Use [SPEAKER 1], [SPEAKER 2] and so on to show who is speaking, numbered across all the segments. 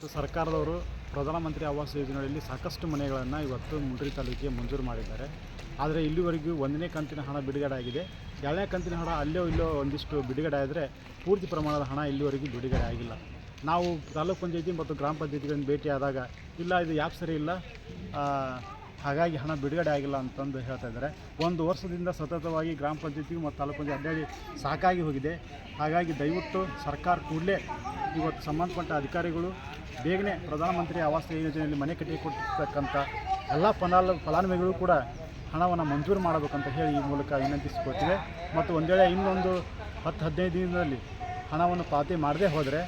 [SPEAKER 1] ಸರ್ಕಾರದವರು ಪ್ರಧಾನಮಂತ್ರಿ ಆವಾಸ್ ಯೋಜನೆಯಲ್ಲಿ ಸಾಕಷ್ಟು ಮನೆಗಳನ್ನು ಇವತ್ತು ಮುಂಡ್ರಿ ತಾಲೂಕಿಗೆ ಮಂಜೂರು ಮಾಡಿದ್ದಾರೆ. ಆದರೆ ಇಲ್ಲಿವರೆಗೂ 1ನೇ ಕಂತಿನ ಹಣ ಬಿಡುಗಡೆ ಆಗಿದೆ. 2ನೇ ಕಂತಿನ ಹಣ ಅಲ್ಲೋ ಇಲ್ಲೋ ಒಂದಿಷ್ಟು ಬಿಡುಗಡೆ ಆದರೆ ಪೂರ್ತಿ ಪ್ರಮಾಣದ ಹಣ ಇಲ್ಲಿವರೆಗೂ ಬಿಡುಗಡೆ ಆಗಿಲ್ಲ. ನಾವು ತಾಲೂಕು ಪಂಚಾಯತಿ ಮತ್ತು ಗ್ರಾಮ ಪಂಚಾಯತಿಗಳನ್ನು ಭೇಟಿಯಾದಾಗ ಇಲ್ಲ ಇದು ಯಾಕೆ ಸರಿ ಇಲ್ಲ, ಹಾಗಾಗಿ ಹಣ ಬಿಡುಗಡೆ ಆಗಿಲ್ಲ ಅಂತಂದು ಹೇಳ್ತಾ ಇದ್ದಾರೆ. 1 ವರ್ಷದಿಂದ ಸತತವಾಗಿ ಗ್ರಾಮ ಪಂಚಾಯತಿ ಮತ್ತು ತಾಲೂಕು ಪಂಚಾಯತಿ ಅಡ್ಡಾಡಿ ಸಾಕಾಗಿ ಹೋಗಿದೆ. ಹಾಗಾಗಿ ದಯವಿಟ್ಟು ಸರ್ಕಾರ ಕೂಡಲೇ ಇವತ್ತು ಸಂಬಂಧಪಟ್ಟ ಅಧಿಕಾರಿಗಳು ಬೇಗನೆ ಪ್ರಧಾನಮಂತ್ರಿ ಆವಾಸ್ ಯೋಜನೆಯಲ್ಲಿ ಮನೆ ಕಟ್ಟಿಕೊಟ್ಟಿರ್ತಕ್ಕಂಥ ಎಲ್ಲ ಫಲಾನುಭವಿಗಳು ಕೂಡ ಹಣವನ್ನು ಮಂಜೂರು ಮಾಡಬೇಕಂತ ಹೇಳಿ ಈ ಮೂಲಕ ವಿನಂತಿಸಿಕೊಳ್ತೀವಿ. ಮತ್ತು ಒಂದು ವೇಳೆ ಇನ್ನೊಂದು 10-15 ದಿನದಲ್ಲಿ ಹಣವನ್ನು ಪಾವತಿ ಮಾಡದೇ ಹೋದರೆ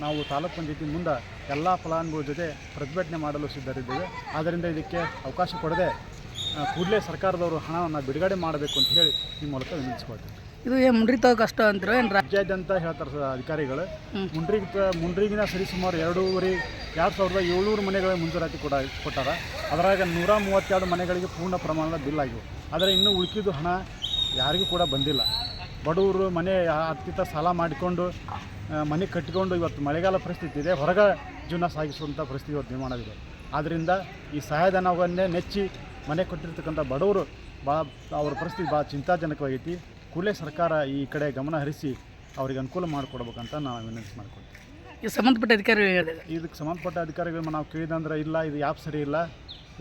[SPEAKER 1] ನಾವು ತಾಲೂಕು ಪಂಚಾಯತಿ ಮುಂದೆ ಎಲ್ಲ ಫಲಾನುಭವಿಗಳ ಜೊತೆ ಪ್ರತಿಭಟನೆ ಮಾಡಲು ಸಿದ್ಧರಿದ್ದೇವೆ. ಆದ್ದರಿಂದ ಇದಕ್ಕೆ ಅವಕಾಶ ಕೊಡದೆ ಕೂಡಲೇ ಸರ್ಕಾರದವರು ಹಣವನ್ನು ಬಿಡುಗಡೆ ಮಾಡಬೇಕು ಅಂತ ಹೇಳಿ ಈ ಮೂಲಕ ವಿನಂತಿಸ್ಕೊಳ್ತೀವಿ.
[SPEAKER 2] ಇದು ಮುಂಡ್ರಿ ತಾಲೂಕು ಅಷ್ಟ ಅಂತಾರೆ ಏನು
[SPEAKER 1] ರಾಜ್ಯಾದ್ಯಂತ ಹೇಳ್ತಾರೆ ಅಧಿಕಾರಿಗಳು. ಮುಂಡ್ರಿಗಿನ ಸರಿಸುಮಾರು 2,700 ಮನೆಗಳ ಮಂಜೂರಾತಿ ಕೊಟ್ಟಾರ. ಅದರಾಗ 132 ಮನೆಗಳಿಗೆ ಪೂರ್ಣ ಪ್ರಮಾಣದ ಬಿಲ್ ಆಗಿವೆ. ಆದರೆ ಇನ್ನೂ ಉಳಿಕಿದ್ದು ಹಣ ಯಾರಿಗೂ ಕೂಡ ಬಂದಿಲ್ಲ. ಬಡವರು ಮನೆ ಅತ್ತಿತ್ತ ಸಾಲ ಮಾಡಿಕೊಂಡು ಮನೆ ಕಟ್ಟಿಕೊಂಡು ಇವತ್ತು ಮಳೆಗಾಲ ಪರಿಸ್ಥಿತಿ ಇದೆ, ಹೊರಗೆ ಜೀವನ ಸಾಗಿಸುವಂಥ ಪರಿಸ್ಥಿತಿ ಇವತ್ತು ನಿರ್ಮಾಣವಿದೆ. ಆದ್ದರಿಂದ ಈ ಸಹಾಯಧನವನ್ನೇ ನೆಚ್ಚಿ ಮನೆ ಕೊಟ್ಟಿರ್ತಕ್ಕಂಥ ಬಡವರು ಅವ್ರ ಪರಿಸ್ಥಿತಿ ಭಾಳ ಚಿಂತಾಜನಕವಾಗೈತಿ. ಕೂಡಲೇ ಸರ್ಕಾರ ಈ ಕಡೆ ಗಮನ ಹರಿಸಿ ಅವರಿಗೆ ಅನುಕೂಲ ಮಾಡಿಕೊಡ್ಬೇಕಂತ ನಾವು ವಿನಂತಿ ಮಾಡ್ಕೊಳ್ತೀವಿ.
[SPEAKER 2] ಈ ಸಂಬಂಧಪಟ್ಟ ಅಧಿಕಾರಿಗಳು
[SPEAKER 1] ಇದಕ್ಕೆ ಸಂಬಂಧಪಟ್ಟ ಅಧಿಕಾರಿಗಳು ನಾವು ಕೇಳಿದಂದ್ರೆ ಇಲ್ಲ ಇದು ಆ್ಯಪ್ ಸರಿ ಇಲ್ಲ,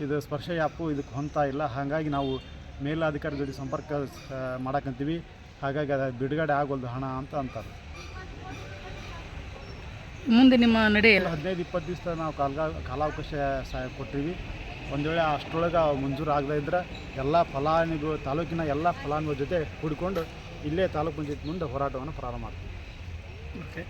[SPEAKER 1] ಇದು ಸ್ಪರ್ಶ ಆ್ಯಪು ಇದಕ್ಕೆ ಹೊಂತಾ ಇಲ್ಲ, ಹಾಗಾಗಿ ನಾವು ಮೇಲಾಧಿಕಾರಿ ಜೊತೆ ಸಂಪರ್ಕ ಮಾಡಕ್ಕಂತೀವಿ, ಹಾಗಾಗಿ ಅದು ಬಿಡುಗಡೆ ಆಗೋಲ್ದು ಹಣ ಅಂತ ಅಂತಾರೆ.
[SPEAKER 2] ಮುಂದೆ ನಿಮ್ಮ ನಡೆ
[SPEAKER 1] 15-20 ದಿವಸ ನಾವು ಕಾಲಾವಕಾಶ ಕೊಟ್ಟಿವಿ. ಒಂದು ವೇಳೆ ಅಷ್ಟರೊಳಗೆ ಮಂಜೂರು ಆಗದೇ ಇದ್ದರೆ ಎಲ್ಲ ತಾಲೂಕಿನ ಎಲ್ಲ ಫಲಾನುಭವಿ ಜೊತೆ ಕೂಡಿಕೊಂಡು ಇಲ್ಲೇ ತಾಲೂಕು ಪಂಚಾಯತ್ ಮುಂದೆ ಹೋರಾಟವನ್ನು ಪ್ರಾರಂಭ ಮಾಡ್ತೀವಿ.
[SPEAKER 2] ಓಕೆ.